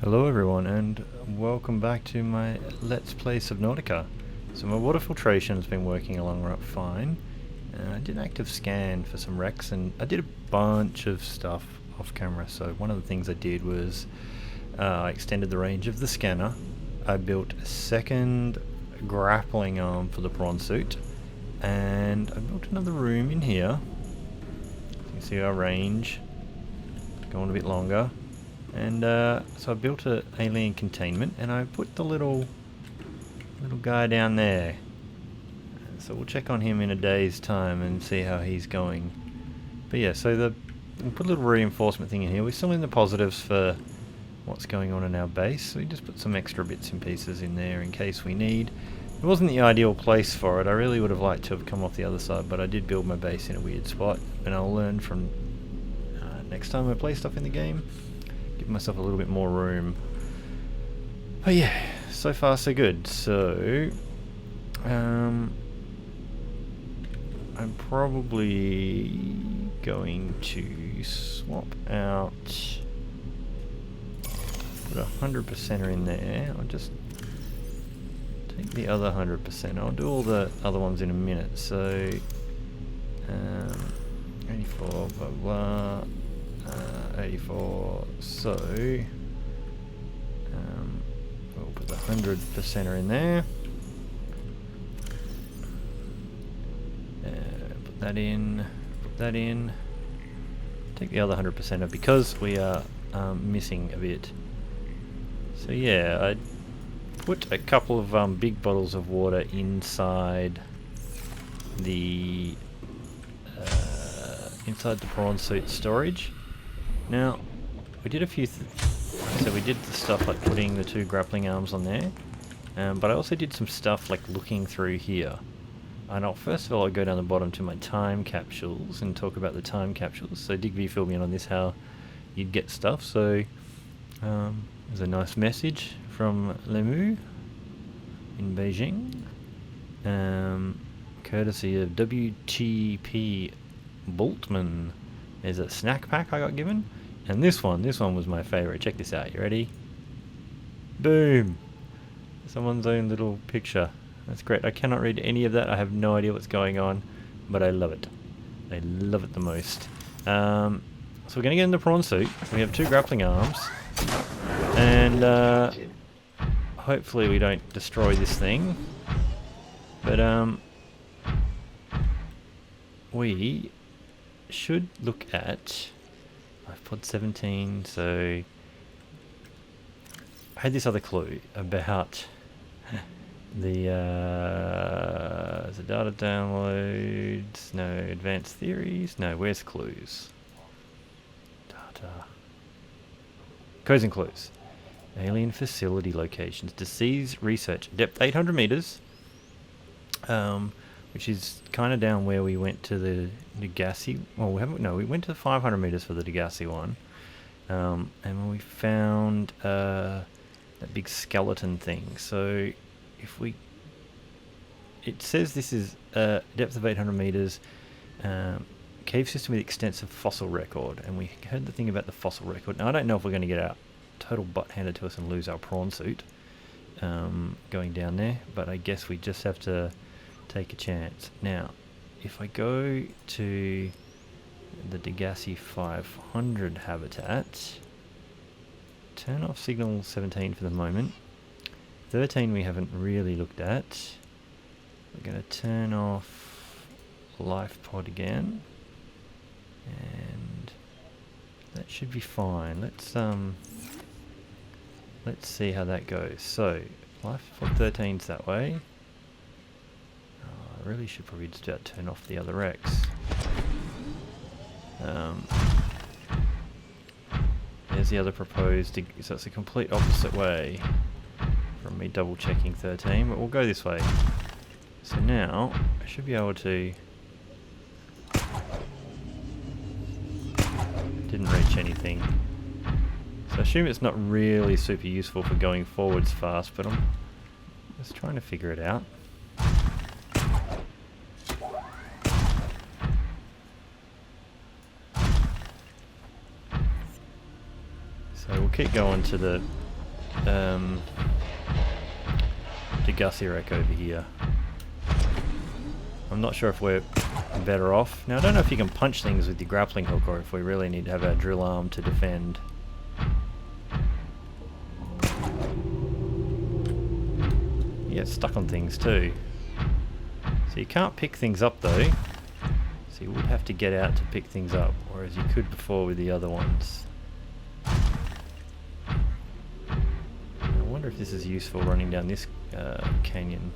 Hello everyone and welcome back to my Let's Play Subnautica. So my water filtration has been working along right fine. I did an active scan for some wrecks and I did a bunch of stuff off camera. So one of the things I did was I extended the range of the scanner. I built a second grappling arm for the prawn suit and I built another room in here. You can see our range going a bit longer. And so I built an alien containment and I put the little guy down there. So we'll check on him in a day's time and see how he's going. But yeah, so we'll put a little reinforcement thing in here. We're still in the positives for what's going on in our base. So we just put some extra bits and pieces in there in case we need. It wasn't the ideal place for it. I really would have liked to have come off the other side, but I did build my base in a weird spot. And I'll learn from next time I play stuff in the game. Give myself a little bit more room. But yeah, so far so good. So I'm probably going to swap out, put 100%er in there. I'll just take the other 100%. I'll do all the other ones in a minute. So 84 blah blah 84, so we'll put the 100%er in there. Put that in. Take the other 100%er because we are missing a bit. So yeah, I put a couple of big bottles of water inside the prawn suit storage. Now, we did a few so we did the stuff like putting the two grappling arms on there, but I also did some stuff like looking through here. And first of all, I'll go down the bottom to my time capsules and talk about the time capsules. So Digby filled me in on this, how you'd get stuff. So there's a nice message from Lemu in Beijing, courtesy of WTP Boltman. There's a snack pack I got given, and this one was my favorite. Check this out. You ready? Boom! Someone's own little picture. That's great. I cannot read any of that. I have no idea what's going on, but I love it. I love it the most. So we're going to get in the prawn suit. We have two grappling arms, and hopefully we don't destroy this thing. But we should look at, I've put 17, so I had this other clue about the data downloads, no advanced theories, no, where's clues? Data. Codes and clues. Alien facility locations, disease research, depth 800 meters, which is kind of down where we went to the Degassi. Well, we went to the 500 meters for the Degassi one, and when we found that big skeleton thing. So if it says this is depth of 800 meters, cave system with extensive fossil record, and we heard the thing about the fossil record. Now I don't know if we're going to get our total butt handed to us and lose our prawn suit going down there, but I guess we just have to take a chance. Now, if I go to the Degassi 500 habitat, turn off signal 17 for the moment. 13 we haven't really looked at. We're going to turn off life pod again, and that should be fine. Let's see how that goes. So life pod 13's that way. I really should probably just turn off the other X. There's the other proposed, so it's a complete opposite way from me double checking 13, but we'll go this way. So now I should be able to. Didn't reach anything. So I assume it's not really super useful for going forwards fast, but I'm just trying to figure it out. So we'll keep going to the Digby wreck over here. I'm not sure if we're better off. Now I don't know if you can punch things with your grappling hook or if we really need to have our drill arm to defend. You get stuck on things too. So you can't pick things up though. So you would have to get out to pick things up, whereas you could before with the other ones. I wonder if this is useful running down this canyon.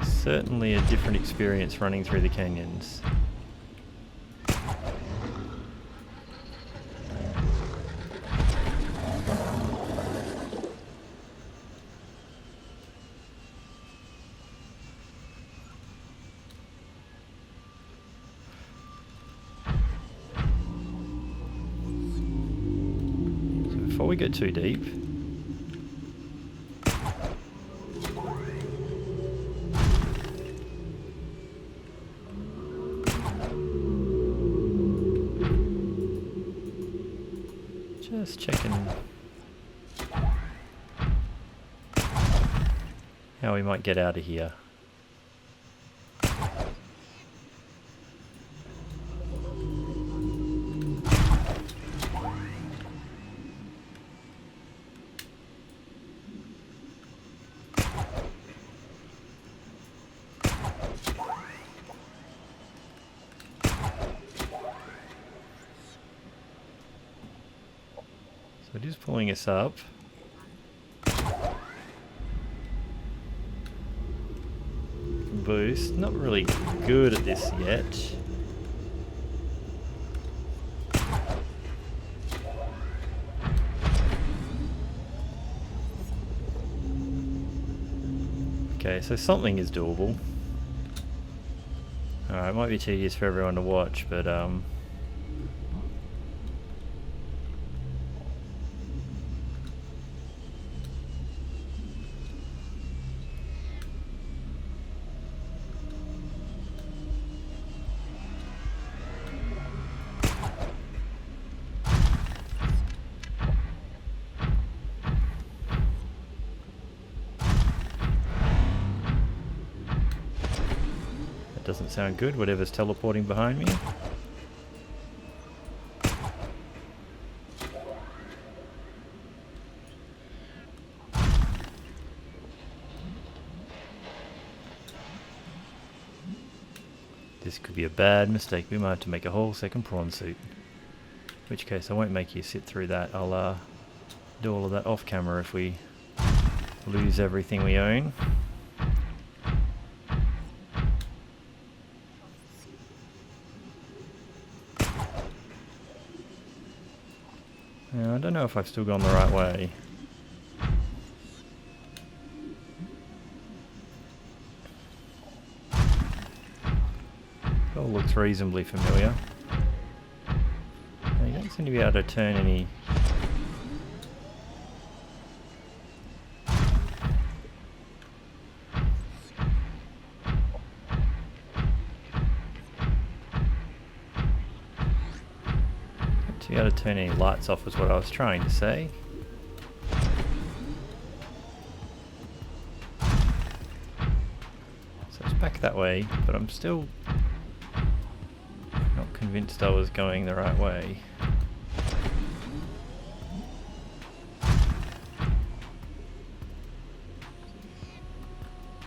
Certainly a different experience running through the canyons. So before we go too deep, just checking how we might get out of here. So it is pulling us up. Boost. Not really good at this yet. Okay, so something is doable. Alright, it might be tedious for everyone to watch, but doesn't sound good, whatever's teleporting behind me. This could be a bad mistake. We might have to make a whole second prawn suit. In which case I won't make you sit through that. I'll do all of that off camera if we lose everything we own. Now, I don't know if I've still gone the right way. It all looks reasonably familiar. Now, you don't seem to be able to turn any... to be able to turn any lights off is what I was trying to say. So it's back that way, but I'm still not convinced I was going the right way.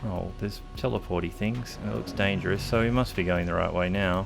Oh, there's teleporty things. It looks dangerous, so we must be going the right way now.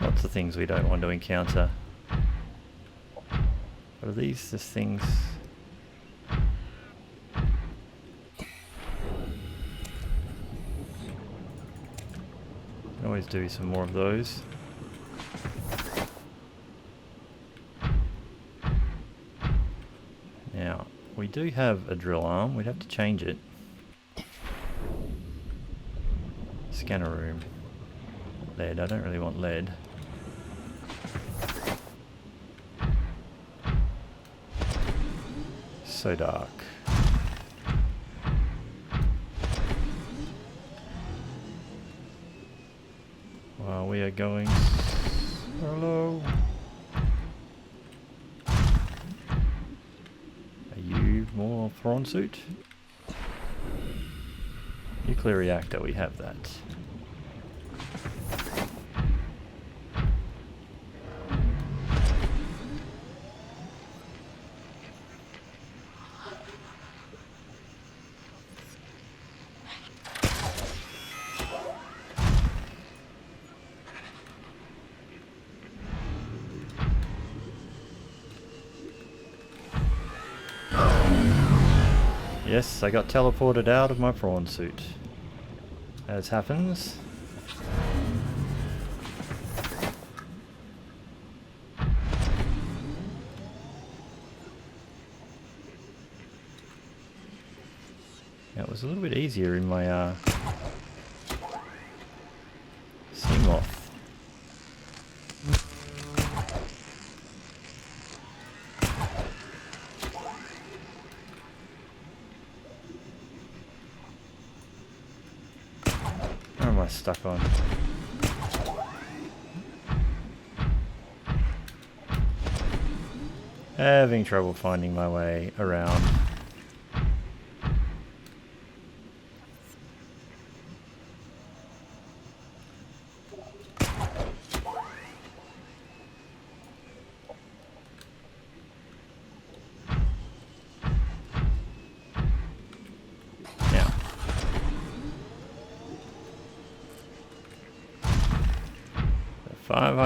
Lots of things we don't want to encounter. What are these? Just things... always do some more of those. Now, we do have a drill arm. We'd have to change it. Scanner room. Lead. I don't really want lead. So dark. Well, we are going solo. Are you more prawn suit? Nuclear reactor, we have that. Yes, I got teleported out of my prawn suit. As happens. It was a little bit easier in my sea moth. Where am I stuck on? Having trouble finding my way around.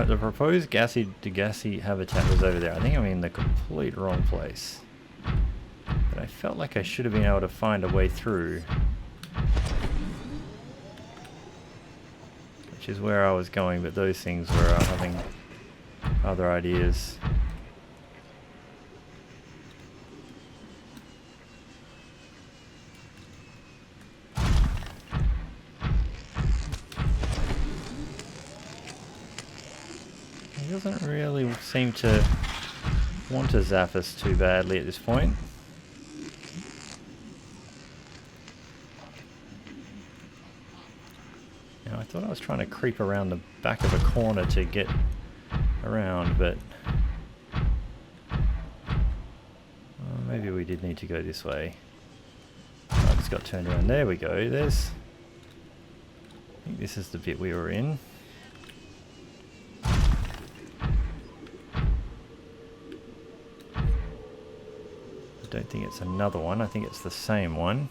The proposed gassy to gassy habitat was over there. I think I'm in the complete wrong place. But I felt like I should have been able to find a way through. Which is where I was going, but those things were having other ideas. He doesn't really seem to want to zap us too badly at this point. Now, I thought I was trying to creep around the back of a corner to get around, but maybe we did need to go this way. I just got turned around. There we go. I think this is the bit we were in. I don't think it's another one, I think it's the same one.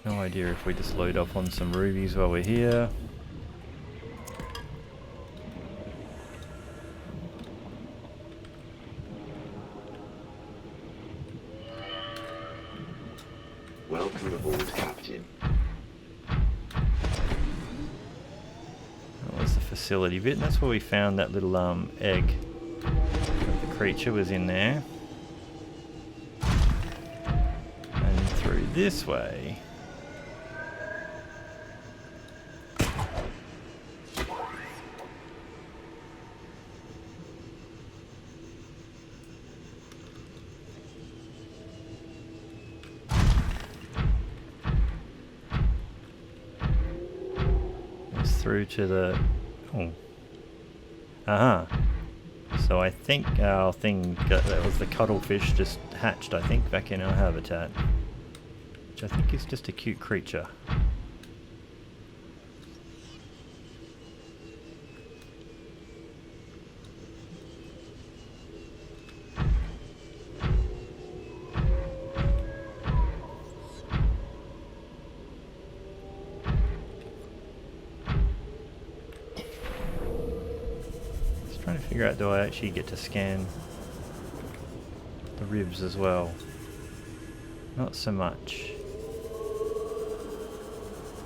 No idea if we just load up on some rubies while we're here. Welcome aboard, Captain. That was the facility bit, and that's where we found that little egg. The creature was in there. And through this way. Through to the... oh. So I think our thing, that was the cuttlefish, just hatched, I think, back in our habitat. Which I think is just a cute creature. trying to figure out, do I actually get to scan the ribs as well? Not so much.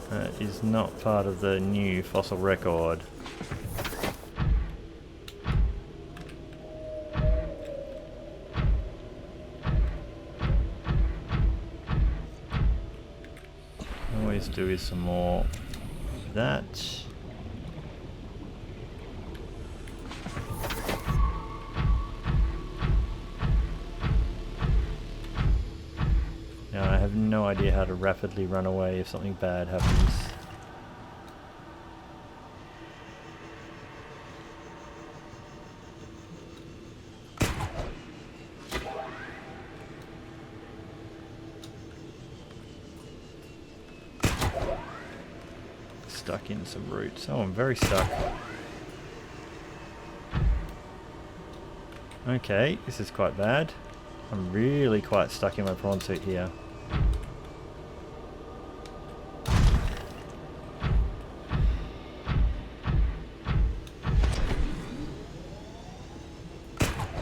That is not part of the new fossil record. Always do is some more of that. Now I have no idea how to rapidly run away if something bad happens. Stuck in some roots. Oh, I'm very stuck. Okay, this is quite bad. I'm really quite stuck in my prawn suit here.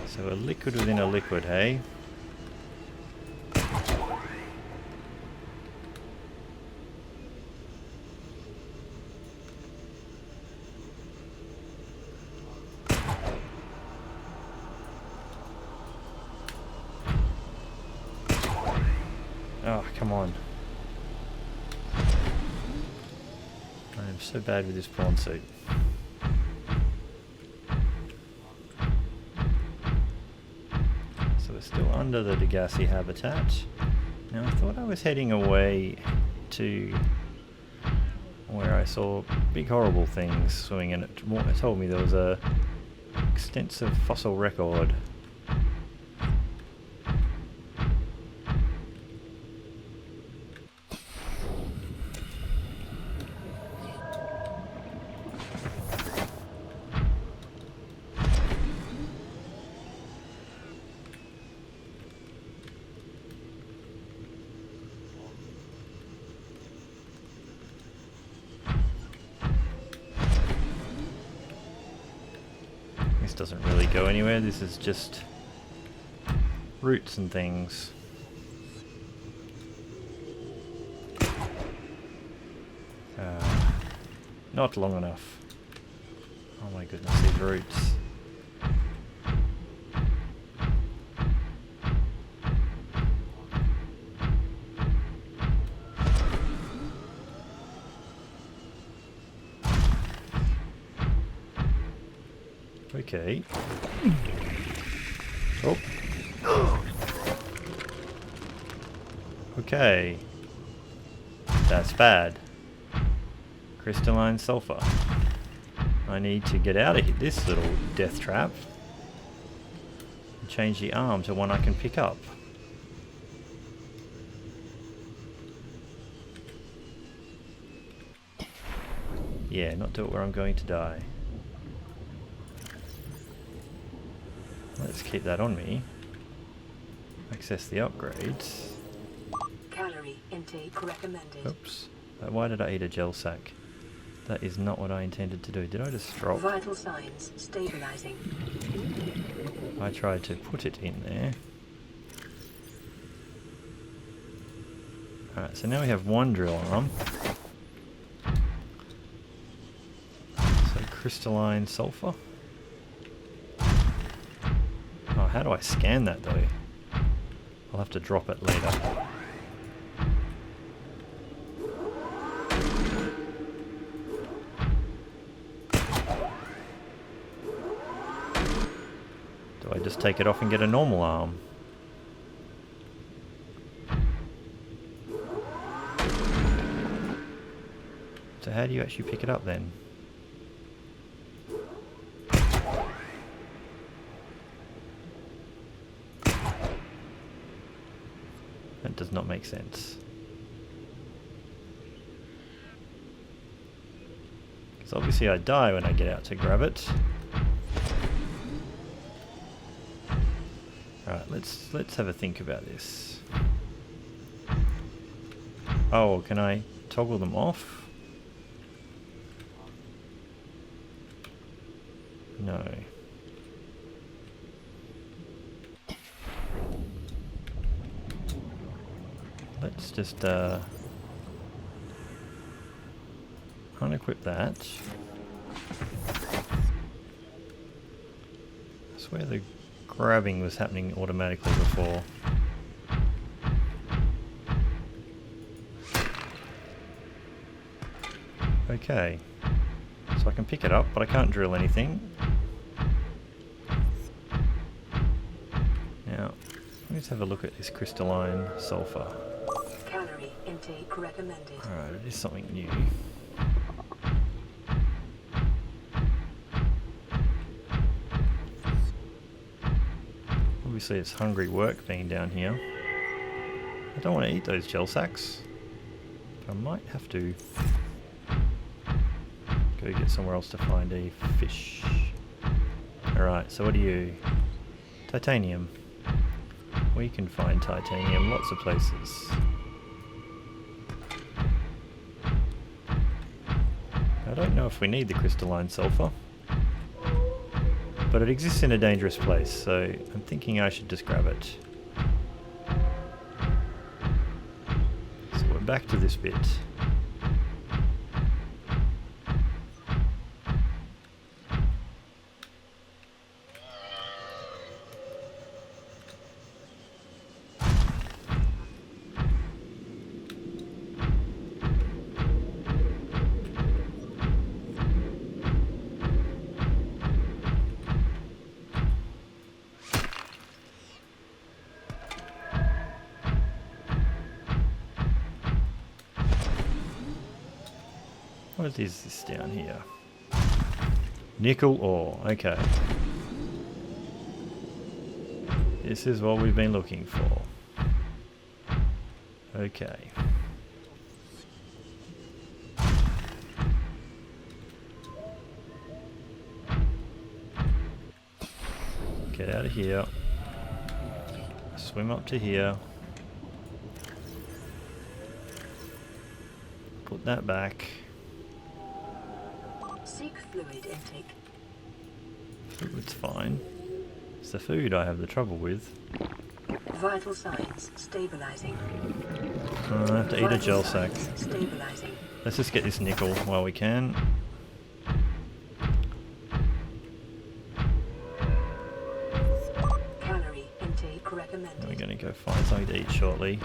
So a liquid within a liquid, hey? Oh, come on. I am so bad with this prawn suit. So we're still under the Digby habitat. Now I thought I was heading away to where I saw big horrible things swimming in it. It told me there was a extensive fossil record. Doesn't really go anywhere. This is just roots and things. Not long enough. Oh my goodness, these roots. Okay. Oh. Okay. That's bad. Crystalline sulfur. I need to get out of this little death trap and change the arm to one I can pick up. Yeah, not do it where I'm going to die. Let's keep that on me. Access the upgrades. Calorie intake recommended. Oops. Why did I eat a gel sack? That is not what I intended to do. Did I just drop? Vital signs stabilizing. I tried to put it in there. Alright, so now we have one drill arm. So crystalline sulfur. How do I scan that though? I'll have to drop it later. Do I just take it off and get a normal arm? So how do you actually pick it up then? That does not make sense. Because obviously I die when I get out to grab it. Alright, let's have a think about this. Oh, can I toggle them off? No. let's just unequip that. I swear the grabbing was happening automatically before. Okay, so I can pick it up, but I can't drill anything. Now, let's have a look at this crystalline sulfur. Calorie intake recommended. Alright, it is something new. Obviously it's hungry work being down here. I don't want to eat those gel sacks, but I might have to go get somewhere else to find a fish. Alright, so what are you? Titanium. We can find titanium lots of places. I don't know if we need the crystalline sulfur, but it exists in a dangerous place, so I'm thinking I should just grab it. So we're back to this bit. What is this down here? Nickel ore, okay. This is what we've been looking for. Okay. Get out of here. Swim up to here. Put that back. Seek fluid intake. Fluid's fine. It's the food I have the trouble with. Vital signs stabilizing. I have to eat a gel sack. Stabilizing. Let's just get this nickel while we can. Calorie intake recommended. We're going to go find something to eat shortly.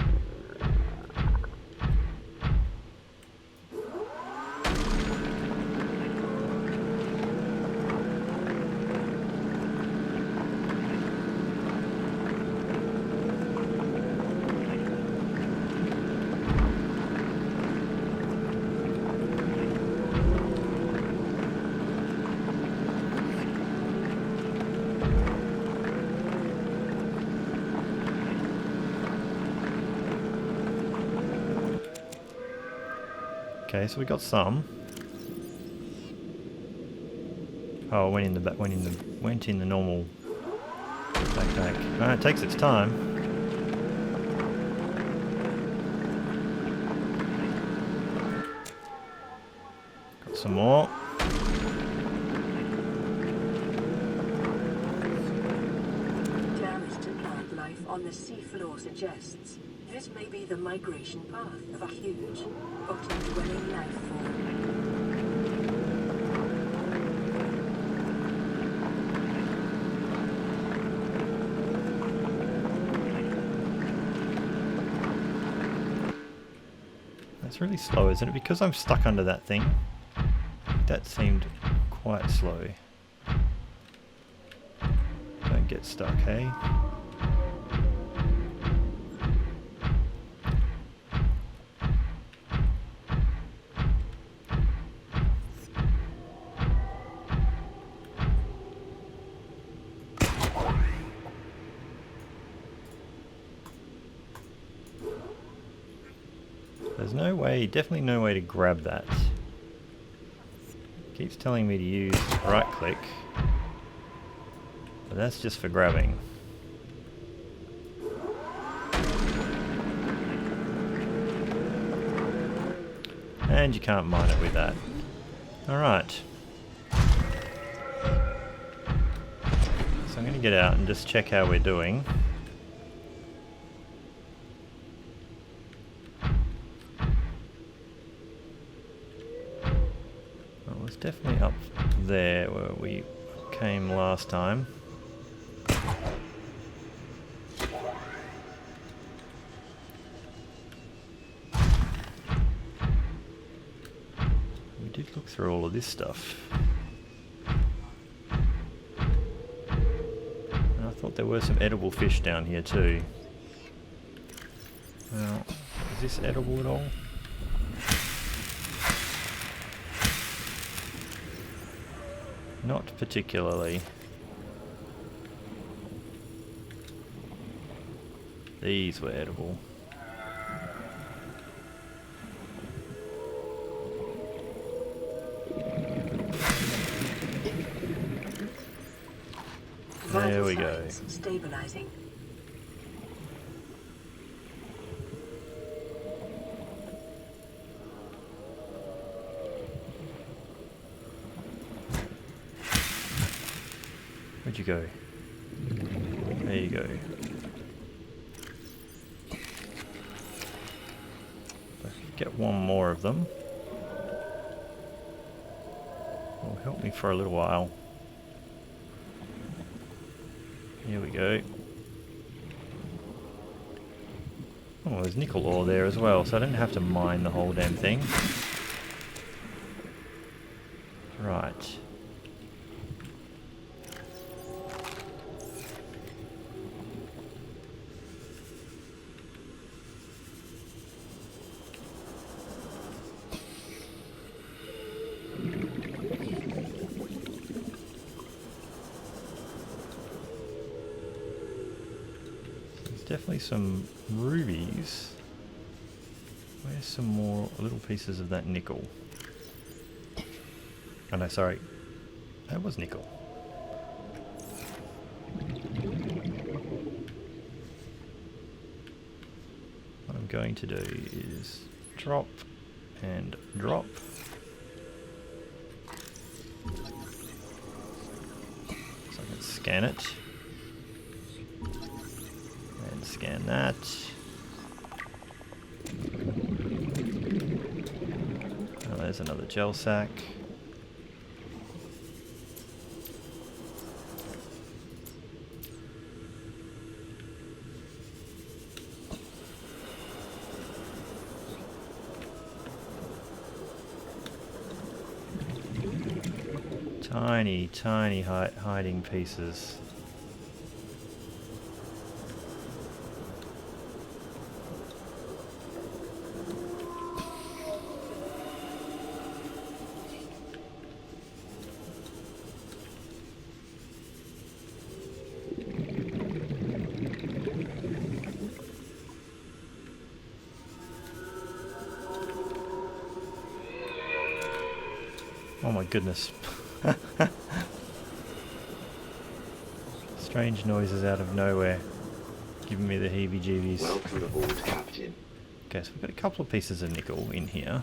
Okay, so we got some. Oh, it went in the back. Went in the normal backpack. It takes its time. Got some more. Damage to plant life on the seafloor suggests this may be the migration path of a huge, bottom-dwelling life form. That's really slow, isn't it? Because I'm stuck under that thing. That seemed quite slow. Don't get stuck, hey? There's no way, definitely no way to grab that. Keeps telling me to use right click, but that's just for grabbing. And you can't mine it with that. Alright. So I'm going to get out and just check how we're doing. it's definitely up there where we came last time. We did look through all of this stuff. And I thought there were some edible fish down here too. Well, is this edible at all? Not particularly. These were edible. There we go. Stabilizing. Where'd you go? There you go. If I could get one more of them, will help me for a little while. Here we go. Oh, there's nickel ore there as well, so I don't have to mine the whole damn thing. Right. Definitely some rubies. Where's some more little pieces of that nickel? Oh no, sorry. That was nickel. What I'm going to do is drop and drop. So I can scan it. Scan that. Oh, there's another gel sack. Tiny, tiny hiding pieces. Oh my goodness. Strange noises out of nowhere, giving me the heebie-jeebies. Welcome aboard, Captain. Okay, so we've got a couple of pieces of nickel in here.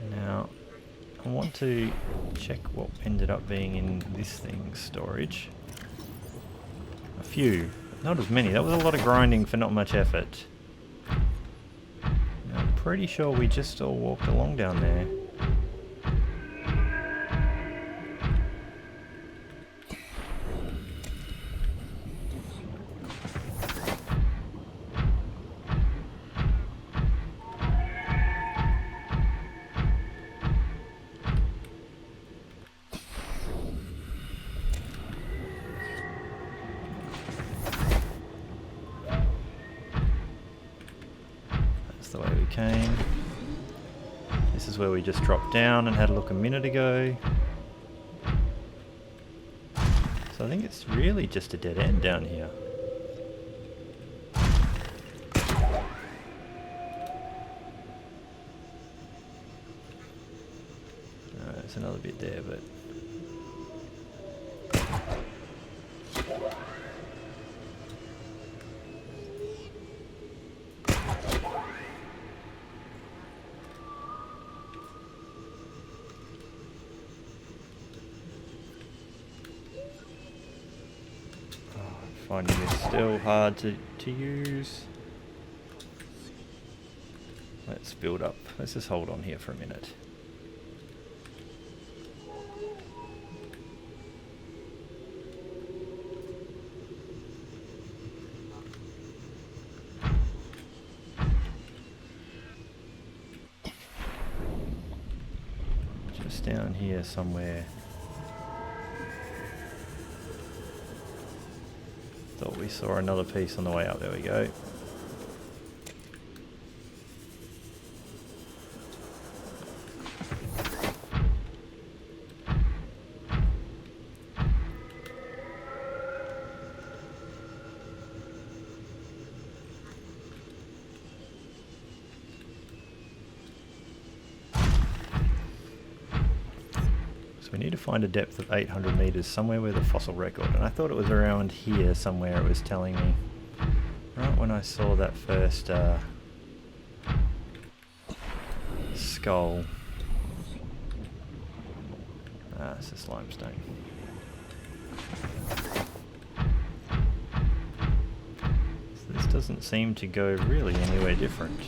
Now, I want to check what ended up being in this thing's storage. A few, not as many. That was a lot of grinding for not much effort. Now, I'm pretty sure we just all walked along down there. The way we came. This is where we just dropped down and had a look a minute ago. So I think it's really just a dead end down here. There's another bit there, but finding this still hard to use. Let's build up. Let's just hold on here for a minute. down here somewhere. Thought we saw another piece on the way up. There we go. So we need to find a depth of 800 meters somewhere with a fossil record, and I thought it was around here somewhere, it was telling me. Right when I saw that first skull. Ah, it's just limestone. So this doesn't seem to go really anywhere different.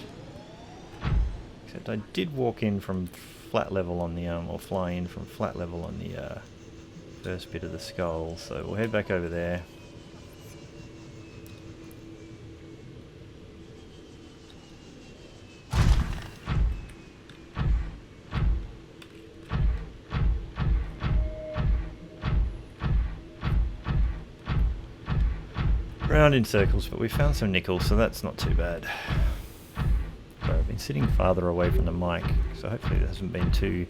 Except I did walk in from flat level on the or fly in from flat level on the first bit of the skull, so we'll head back over there. Round in circles, but we found some nickel, so that's not too bad. I've been sitting farther away from the mic, so hopefully it hasn't been too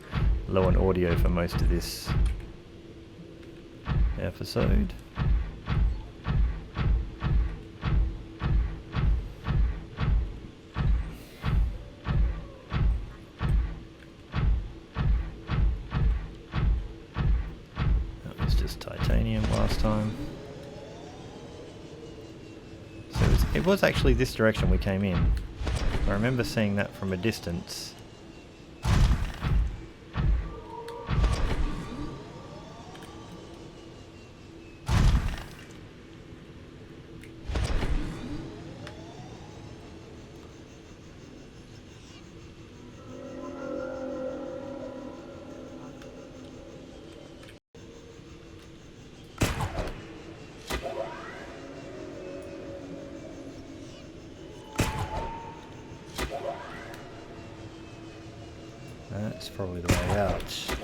low on audio for most of this episode. That was just titanium last time. So it was actually this direction we came in. I remember seeing that from a distance. That's probably the way out.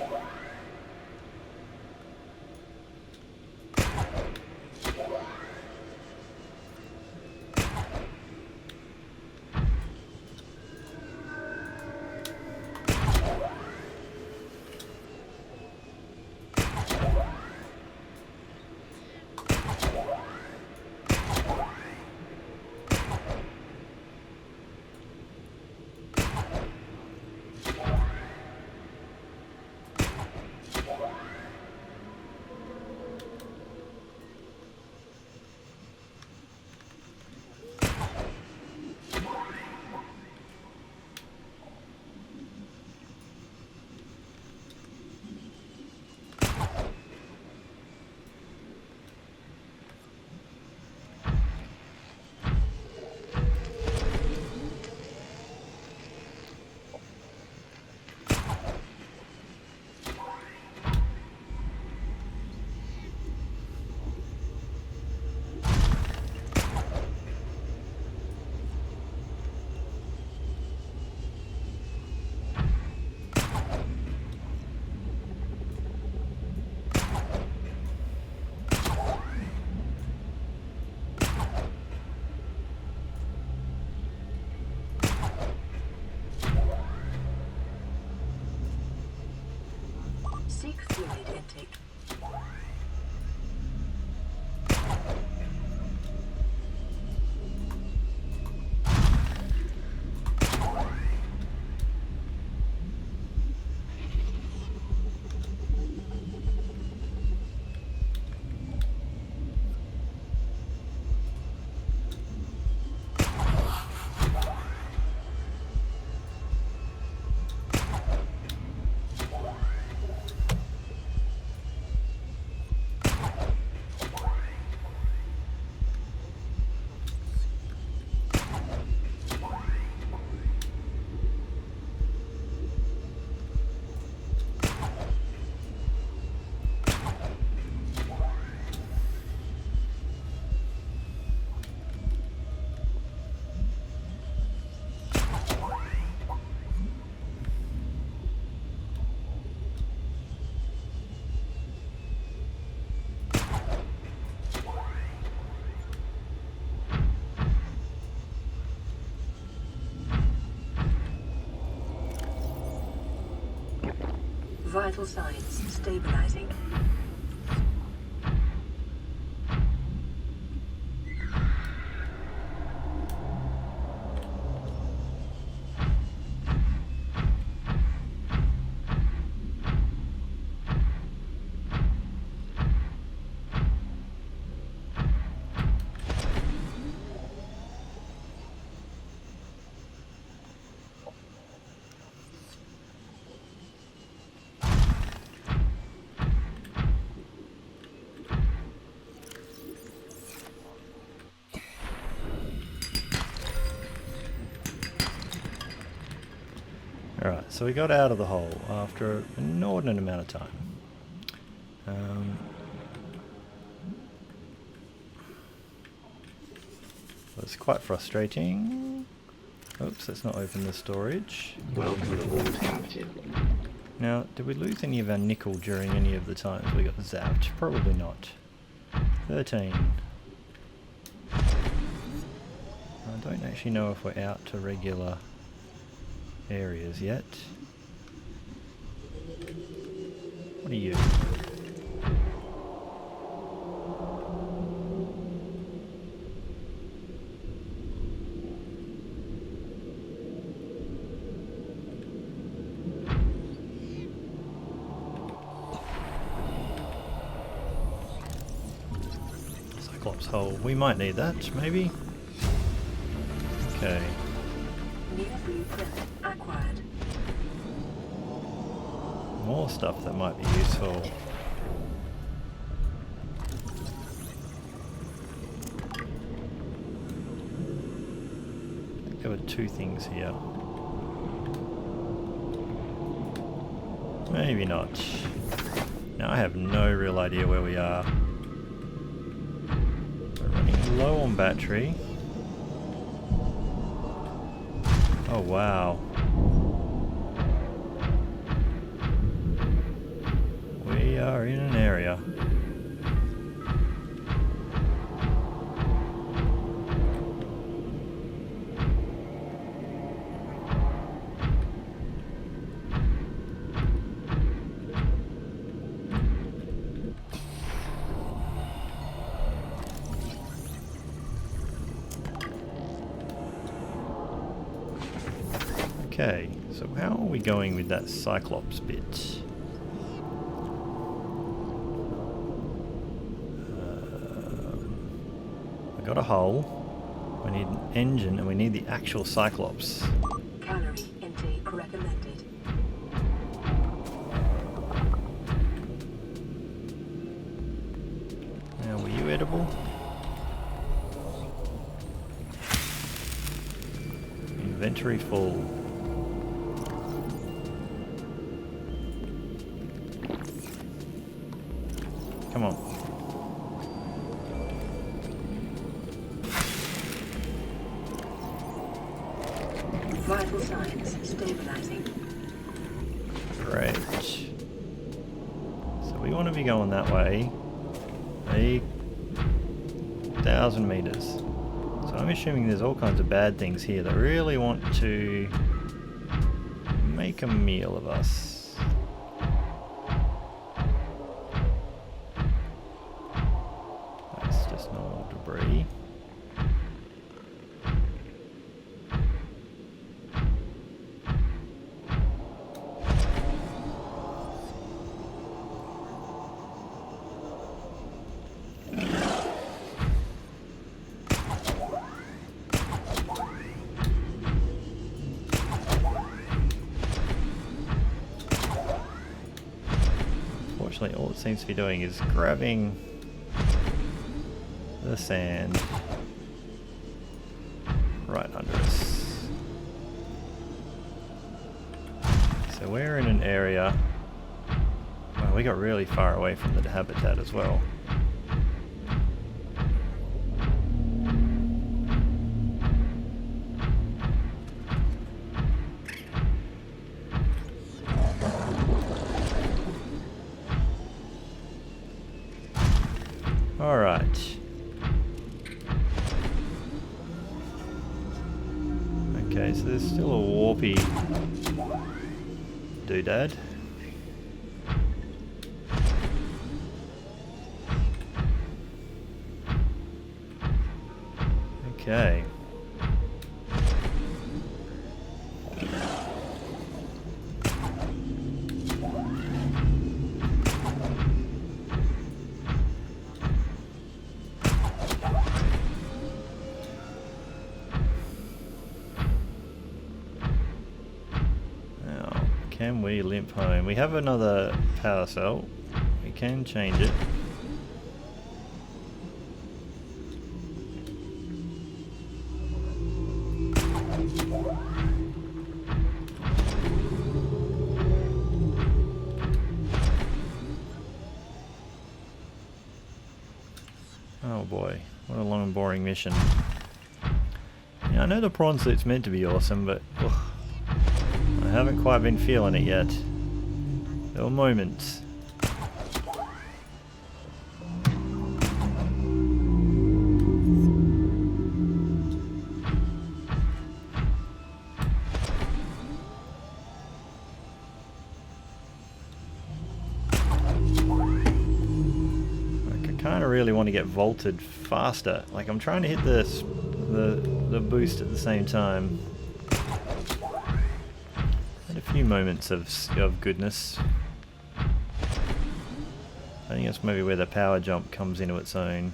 Seek fluid intake. Vital signs stabilizing. Alright, so we got out of the hole after an inordinate amount of time. It's quite frustrating. Oops, let's not open the storage. Welcome aboard, Captain. Now, did we lose any of our nickel during any of the times we got zapped? Probably not. 13. I don't actually know if we're out to regular areas yet. What are you? Cyclops hull. We might need that, maybe. Okay. New blueprint acquired. More stuff that might be useful. I think there were two things here. Maybe not. Now I have no real idea where we are. We're running low on battery. Oh wow. We are in an area. Okay, so how are we going with that Cyclops bit? We got a hull, we need an engine, and we need the actual Cyclops. Calorie intake recommended. Now, were you edible? Inventory full. Come on. Vital signs stabilizing. Great. So we want to be going that way. 1,000 meters. So I'm assuming there's all kinds of bad things here that really want to make a meal of us. That's just normal debris. Unfortunately, all it seems to be doing is grabbing the sand right under us. So we're in an area. Well, we got really far away from the habitat as well. Alright. Okay, so there's still a warpy doodad. Okay. Now, can we limp home? We have another power cell. We can change it. Oh boy, what a long and boring mission. Yeah, I know the prawn suit's meant to be awesome, but ugh, I haven't quite been feeling it yet. There were moments. I kind of really want to get vaulted faster. Like, I'm trying to hit the boost at the same time. Had a few moments of goodness. I think that's maybe where the power jump comes into its own.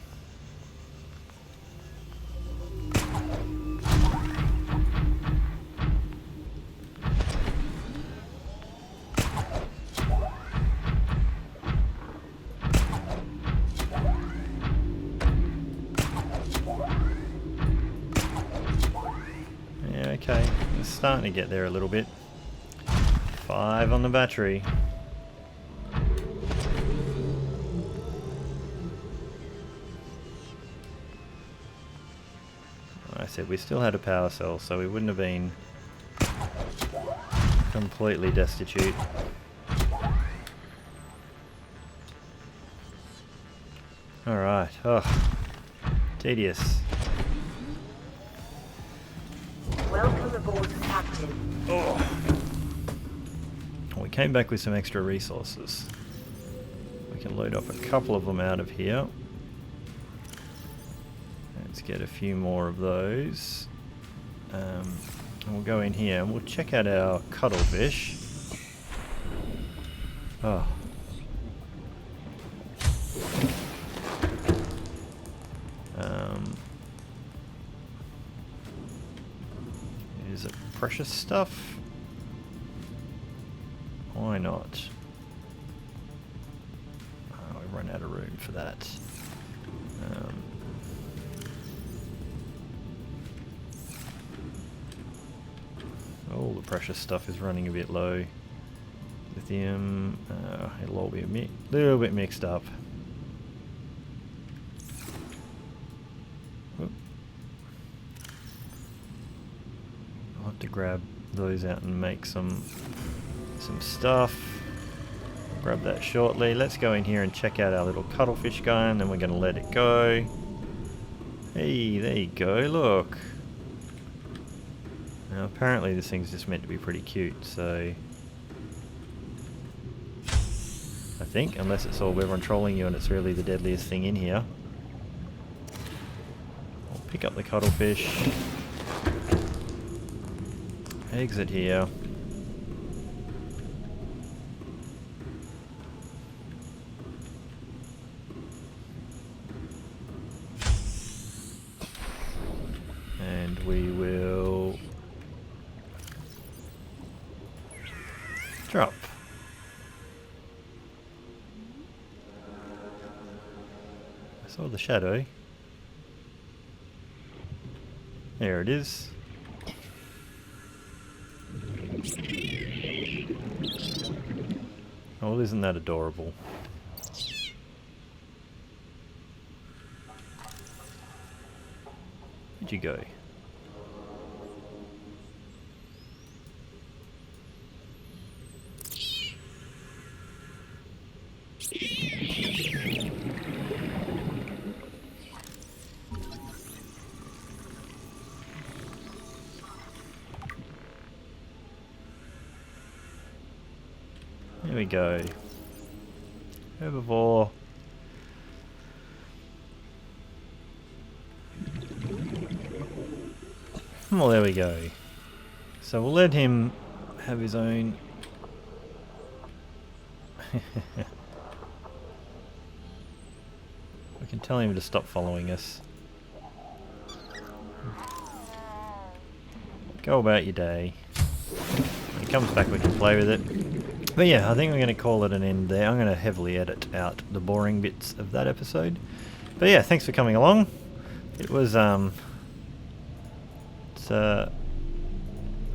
Okay, it's starting to get there a little bit. 5 on the battery. Like I said, we still had a power cell, so we wouldn't have been completely destitute. Alright, oh, tedious. Welcome aboard, Captain. Oh. We came back with some extra resources. We can load up a couple of them out of here. Let's get a few more of those. And we'll go in here and we'll check out our cuttlefish. Oh. Is it precious stuff? Why not? Oh, we've run out of room for that. All the precious stuff is running a bit low. Lithium, it'll all be a little bit mixed up. I'll have to grab those out and make some stuff. Grab that shortly. Let's go in here and check out our little cuttlefish guy, and then we're going to let it go. Hey, there you go, look. Now apparently this thing's just meant to be pretty cute, so I think, unless it's all everyone trolling you and it's really the deadliest thing in here. I'll pick up the cuttlefish. Exit here. And we will drop. I saw the shadow. There it is. Oh, well, isn't that adorable? Where'd you go? There we go. Herbivore. Well, there we go. So we'll let him have his own... We can tell him to stop following us. Go about your day. When he comes back we can play with it. But yeah, I think we're going to call it an end there. I'm going to heavily edit out the boring bits of that episode. But yeah, thanks for coming along. It was it's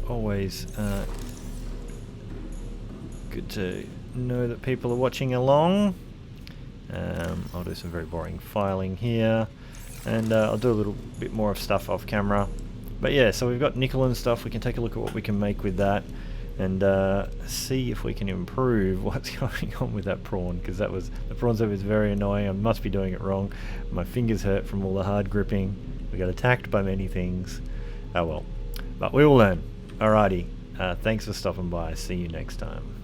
always good to know that people are watching along. I'll do some very boring filing here, and I'll do a little bit more of stuff off camera. But yeah, so we've got nickel and stuff. We can take a look at what we can make with that, and see if we can improve what's going on with that prawn, because the prawn server is very annoying. I must be doing it wrong. My fingers hurt from all the hard gripping. We got attacked by many things. Oh well, but we will learn. Alrighty, thanks for stopping by. See you next time.